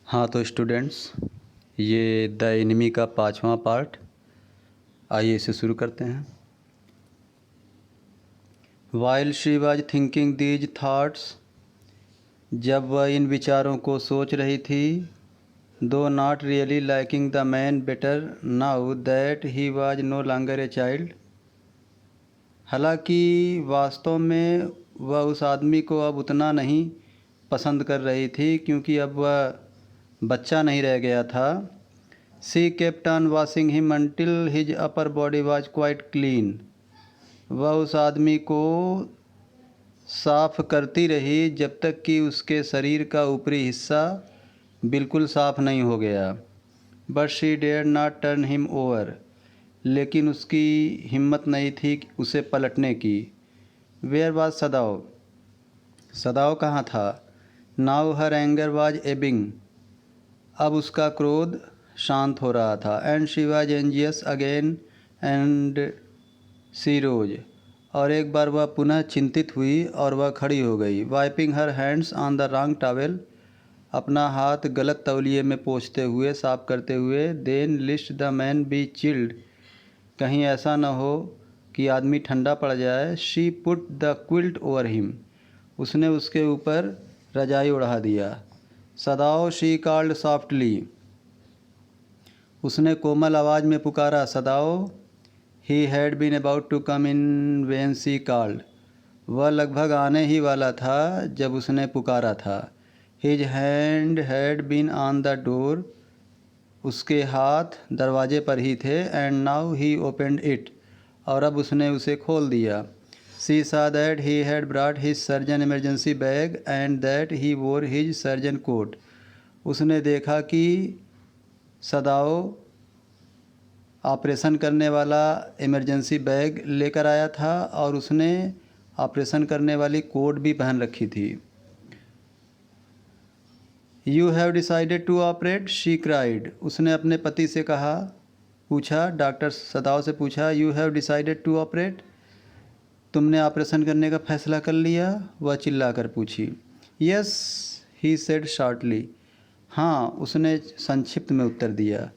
हाँ तो स्टूडेंट्स, ये द एनिमी का 5वां पार्ट। आइए इसे शुरू करते हैं। While she was thinking these thoughts, जब वह इन विचारों को सोच रही थी, though not really liking the man better now that he was no longer a child. हालांकि वास्तव में वह उस आदमी को अब उतना नहीं पसंद कर रही थी क्योंकि अब वह बच्चा नहीं रह गया था। She kept on washing him until his upper body was quite clean. वह उस आदमी को साफ करती रही जब तक कि उसके शरीर का ऊपरी हिस्सा बिल्कुल साफ नहीं हो गया। But she dare not turn him over, लेकिन उसकी हिम्मत नहीं थी उसे पलटने की। वेयर वाज सदाव, सदाव कहाँ था? Now her anger was ebbing, अब उसका क्रोध शांत हो रहा था। And she was anxious again and she rose, और एक बार वह पुनः चिंतित हुई और वह खड़ी हो गई। Wiping her hands on the wrong towel, अपना हाथ गलत तौलिए में पोंछते हुए, साफ करते हुए। Then lest the man be chilled, कहीं ऐसा न हो कि आदमी ठंडा पड़ जाए। She put the quilt over him, उसने उसके ऊपर रजाई उड़ा दिया। सदाओ, शी कॉल्ड सॉफ्टली, उसने कोमल आवाज़ में पुकारा। Sadao. He had been about to come in when she called, वह लगभग आने ही वाला था जब उसने पुकारा था। His hand had been on the door, उसके हाथ दरवाजे पर ही थे। And now he opened it, और अब उसने उसे खोल दिया। सी saw that he had brought his surgeon emergency bag and that he wore his surgeon coat, उसने देखा कि सदाओ ऑपरेशन करने वाला इमरजेंसी बैग लेकर आया था और उसने ऑपरेशन करने वाली कोट भी पहन रखी थी। You have decided to operate, she cried, उसने अपने पति से कहा, पूछा, डॉक्टर सदाओ से पूछा, you have decided to operate, तुमने ऑपरेशन करने का फैसला कर लिया? वह चिल्लाकर पूछी। यस, ही सेड शॉर्टली, हाँ, उसने संक्षिप्त में उत्तर दिया।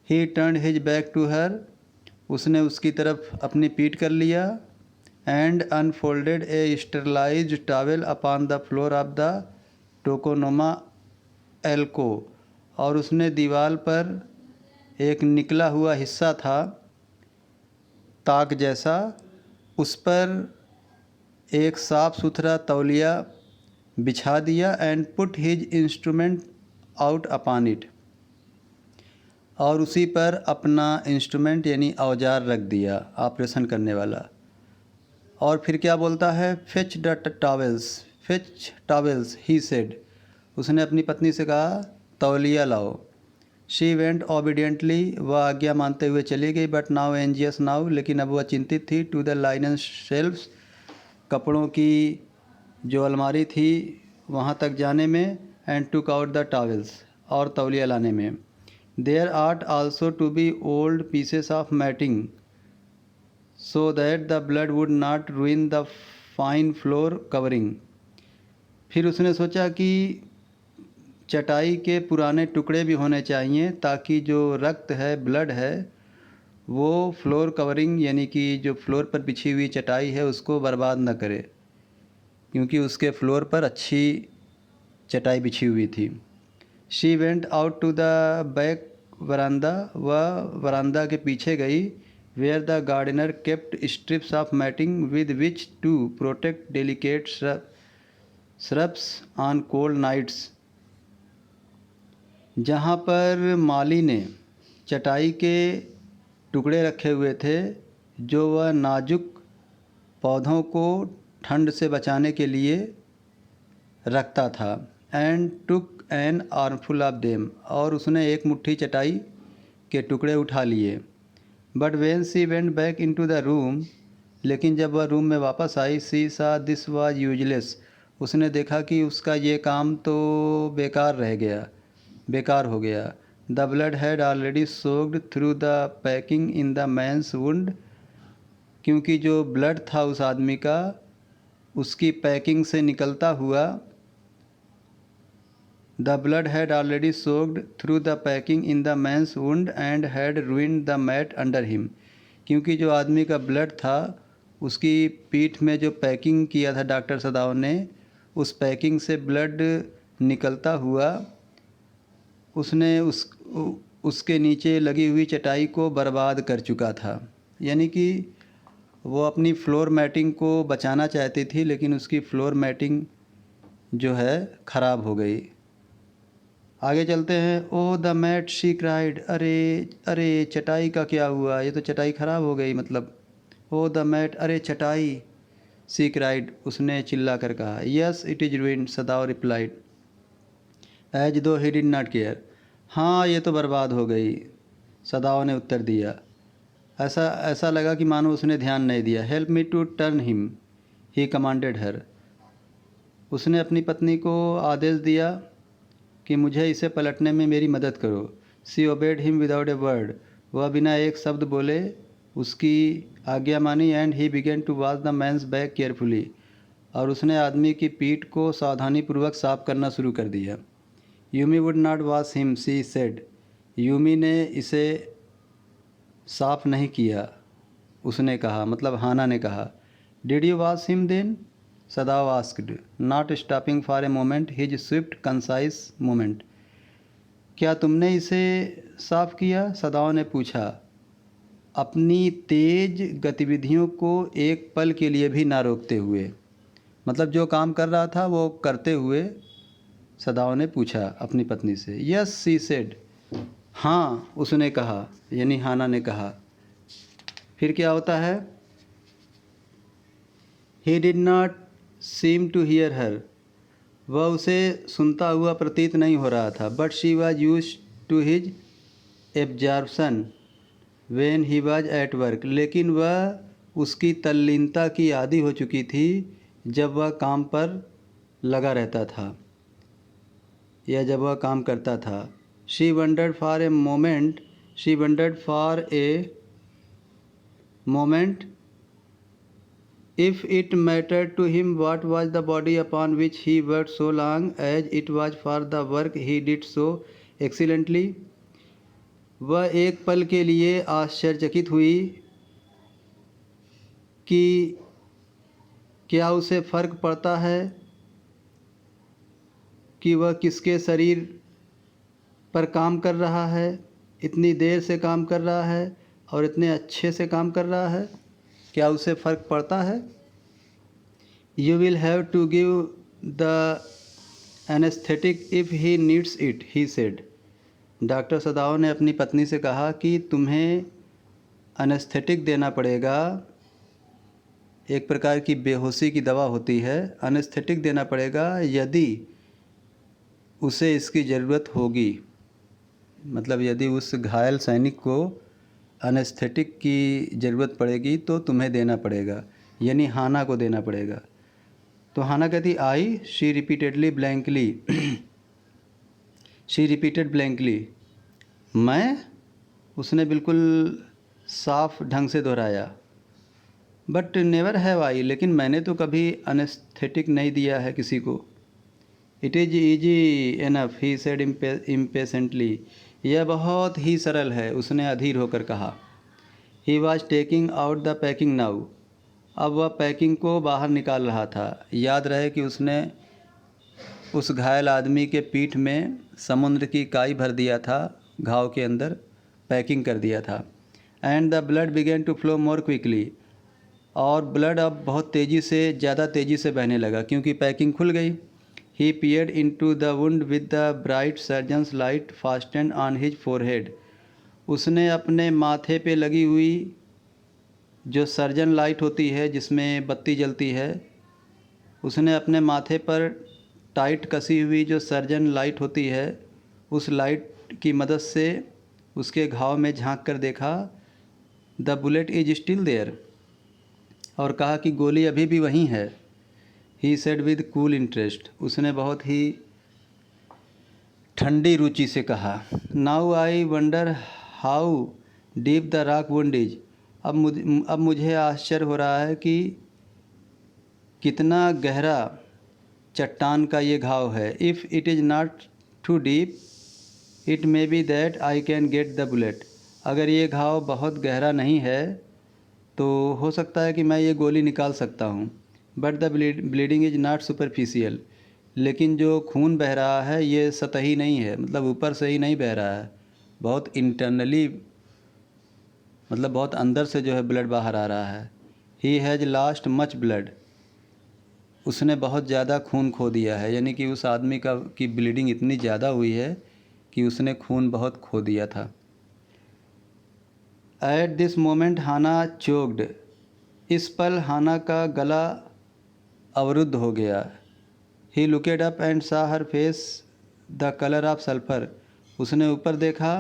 He turn his back to her, उसने उसकी तरफ अपनी पीठ कर लिया। And unfolded a sterilised towel upon the floor of the tokonoma alcove, और उसने दीवार पर एक निकला हुआ हिस्सा था, ताक जैसा, उस पर एक साफ सुथरा तौलिया बिछा दिया। And put his instrument out upon it, और उसी पर अपना इंस्ट्रूमेंट यानी औजार रख दिया, ऑपरेशन करने वाला। और फिर क्या बोलता है? Fetch the towels, fetch towels, he said, उसने अपनी पत्नी से कहा, तौलिया लाओ। शी वेंट ओबीडियंटली, वह आज्ञा मानते हुए चली गई। बट नाउ एंजियस नाउ, लेकिन अब वह चिंतित थी। टू द लाइनन शेल्फ्स, कपड़ों की जो अलमारी थी वहाँ तक जाने में। And took out the towels, और तौलिया लाने में। There are also to be old pieces of matting so that the blood would not ruin the fine floor covering, फिर उसने सोचा कि चटाई के पुराने टुकड़े भी होने चाहिए ताकि जो रक्त है, ब्लड है, वो फ्लोर कवरिंग यानी कि जो फ्लोर पर बिछी हुई चटाई है उसको बर्बाद न करे, क्योंकि उसके फ्लोर पर अच्छी चटाई बिछी हुई थी। She went out to the back veranda, वह वरांदा के पीछे गई। Where the gardener kept strips of matting with which to protect delicate shrubs on cold nights, जहाँ पर माली ने चटाई के टुकड़े रखे हुए थे जो वह नाजुक पौधों को ठंड से बचाने के लिए रखता था। And took an armful of them, और उसने एक मुट्ठी चटाई के टुकड़े उठा लिए। But when she went back into the room, लेकिन जब वह रूम में वापस आई, सी सा दिस वाज यूजलेस, उसने देखा कि उसका ये काम तो बेकार हो गया। The blood had already soaked through the packing in the man's wound, क्योंकि जो ब्लड था उस आदमी का उसकी पैकिंग से निकलता हुआ the blood had already soaked through the packing in the man's wound and had ruined the mat under him. क्योंकि जो आदमी का ब्लड था उसकी पीठ में जो पैकिंग किया था डॉक्टर सदाव ने, उस पैकिंग से ब्लड निकलता हुआ उसने उसके नीचे लगी हुई चटाई को बर्बाद कर चुका था। यानी कि वो अपनी फ्लोर मैटिंग को बचाना चाहती थी, लेकिन उसकी फ्लोर मैटिंग जो है ख़राब हो गई। आगे चलते हैं। Oh the mat she cried, अरे अरे चटाई का क्या हुआ, ये तो चटाई ख़राब हो गई मतलब। ओह द मैट, अरे चटाई। शी क्राइड, उसने चिल्ला कर कहा। Yes it is ruined, Sadao replied as though he did not care. हाँ ये तो बर्बाद हो गई, सदाव ने उत्तर दिया। ऐसा ऐसा लगा कि मानो उसने ध्यान नहीं दिया। Help me to turn him, he commanded her. उसने अपनी पत्नी को आदेश दिया कि मुझे इसे पलटने में मेरी मदद करो। She obeyed him without a word, वह बिना एक शब्द बोले उसकी आज्ञा मानी। And he began to wash the man's back carefully, और उसने आदमी की पीठ को सावधानीपूर्वक साफ करना शुरू कर दिया। Yumi would not wash him, she said. Yumi ने इसे साफ नहीं किया, उसने कहा, मतलब हाना ने कहा। Did you wash him then, Sadao asked, not stopping for a moment his swift concise moment. क्या तुमने इसे साफ किया, सदाव ने पूछा, अपनी तेज गतिविधियों को एक पल के लिए भी ना रोकते हुए। मतलब जो काम कर रहा था वो करते हुए सदाव ने पूछा अपनी पत्नी से। यस सी सेड, हाँ उसने कहा, यानी हाना ने कहा। फिर क्या होता है। He did not seem to hear her, वह उसे सुनता हुआ प्रतीत नहीं हो रहा था। But she was used to his absorption when he was at work, लेकिन वह उसकी तल्लीनता की आदी हो चुकी थी जब वह काम पर लगा रहता था या जब वह काम करता था। She wondered for a moment, she wondered for a moment if it mattered to him what was the body upon which he worked so long, as it was for the work he did so excellently। वह एक पल के लिए आश्चर्यचकित हुई कि क्या उसे फ़र्क पड़ता है कि वह किसके शरीर पर काम कर रहा है, इतनी देर से काम कर रहा है और इतने अच्छे से काम कर रहा है, क्या उसे फ़र्क पड़ता है। You will have to give the anaesthetic if he needs it, he said. Doctor Sadao ने अपनी पत्नी से कहा कि तुम्हें एनेस्थेटिक देना पड़ेगा, एक प्रकार की बेहोशी की दवा होती है, एनेस्थेटिक देना पड़ेगा यदि उसे इसकी ज़रूरत होगी। मतलब यदि उस घायल सैनिक को एनेस्थेटिक की ज़रूरत पड़ेगी तो तुम्हें देना पड़ेगा, यानी हाना को देना पड़ेगा। तो हाना कहती आई, she repeatedly blankly, she repeated blankly, मैं, उसने बिल्कुल साफ ढंग से दोहराया। बट नेवर हैव आई, लेकिन मैंने तो कभी एनेस्थेटिक नहीं दिया है किसी को। It is easy enough, he said impatiently, यह बहुत ही सरल है, उसने अधीर होकर कहा। He was taking out the packing now, अब वह पैकिंग को बाहर निकाल रहा था। याद रहे कि उसने उस घायल आदमी के पीठ में समुद्र की काई भर दिया था, घाव के अंदर पैकिंग कर दिया था। And the blood began to flow more quickly, और ब्लड अब बहुत तेज़ी से, ज़्यादा तेज़ी से बहने लगा क्योंकि पैकिंग खुल गई। He peered into the wound with the bright surgeon's light fastened on his forehead, उसने अपने माथे पे लगी हुई जो सर्जन लाइट होती है जिसमें बत्ती जलती है, उसने अपने माथे पर टाइट कसी हुई जो सर्जन लाइट होती है उस लाइट की मदद से उसके घाव में झांक कर देखा। The bullet is still there, और कहा कि गोली अभी भी वहीं है। He said with cool interest, उसने बहुत ही ठंडी रुचि से कहा। Now I wonder how deep the rock wound is, अब मुझे आश्चर्य हो रहा है कि कितना गहरा चट्टान का ये घाव है। If it is not too deep, it may be that I can get the bullet. अगर ये घाव बहुत गहरा नहीं है तो हो सकता है कि मैं ये गोली निकाल सकता हूँ. But the bleeding is not superficial. लेकिन जो खून बह रहा है ये सतही नहीं है, मतलब ऊपर से ही नहीं बह रहा है, बहुत इंटरनली, मतलब बहुत अंदर से जो है ब्लड बाहर आ रहा है. He has lost much blood. उसने बहुत ज़्यादा खून खो दिया है, यानी कि उस आदमी की ब्लीडिंग इतनी ज़्यादा हुई है कि उसने खून बहुत खो दिया था. At this moment Hana choked. इस पल हाना का गला अवरुद्ध हो गया. ही लुकेड up and saw her face the colour of sulphur. उसने ऊपर देखा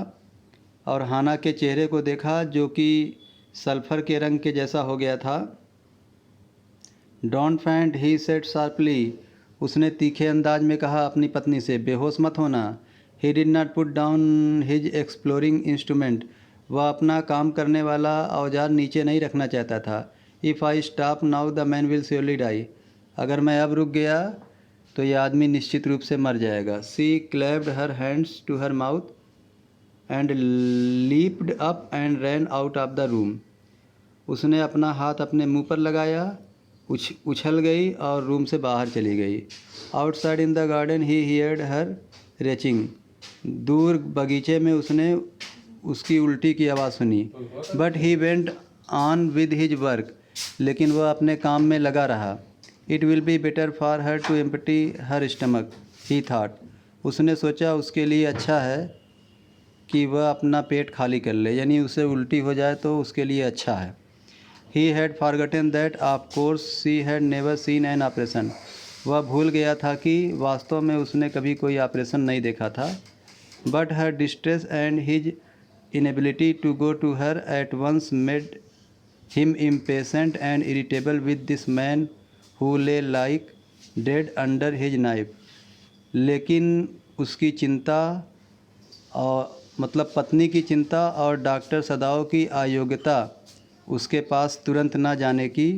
और हाना के चेहरे को देखा जो कि सल्फ़र के रंग के जैसा हो गया था. Don't faint, he said sharply. उसने तीखे अंदाज में कहा अपनी पत्नी से, बेहोश मत होना. ही did not put down his exploring instrument. वह अपना काम करने वाला औजार नीचे नहीं रखना चाहता था. If I stop now the man will surely die. अगर मैं अब रुक गया तो यह आदमी निश्चित रूप से मर जाएगा. She clapped her hands to her mouth and leaped up and ran out of the room. उसने अपना हाथ अपने मुंह पर लगाया, उछल गई और रूम से बाहर चली गई. Outside in the garden he heard her retching. दूर बगीचे में उसने उसकी उल्टी की आवाज़ सुनी. But he went on with his work. लेकिन वह अपने काम में लगा रहा. It will be better for her to empty her stomach, he thought. उसने सोचा उसके लिए अच्छा है कि वह अपना पेट खाली कर ले, यानी उसे उल्टी हो जाए तो उसके लिए अच्छा है. He had forgotten that of course she had never seen an operation. वह भूल गया था कि वास्तव में उसने कभी कोई ऑपरेशन नहीं देखा था. But her distress and his inability to go to her at once made him impatient and irritable with this man who lay like dead under his knife. लेकिन उसकी चिंता और मतलब पत्नी की चिंता और डॉक्टर सदाओ की अयोग्यता उसके पास तुरंत ना जाने की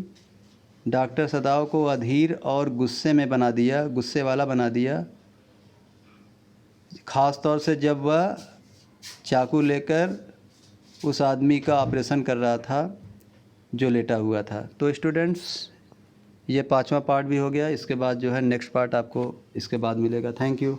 डॉक्टर सदाओ को अधीर और गुस्से वाला बना दिया. ख़ास तौर से जब वह चाकू लेकर उस आदमी का ऑपरेशन कर रहा था जो लेटा हुआ था. तो स्टूडेंट्स, ये 5वां पार्ट भी हो गया. इसके बाद जो है नेक्स्ट पार्ट आपको इसके बाद मिलेगा. Thank you.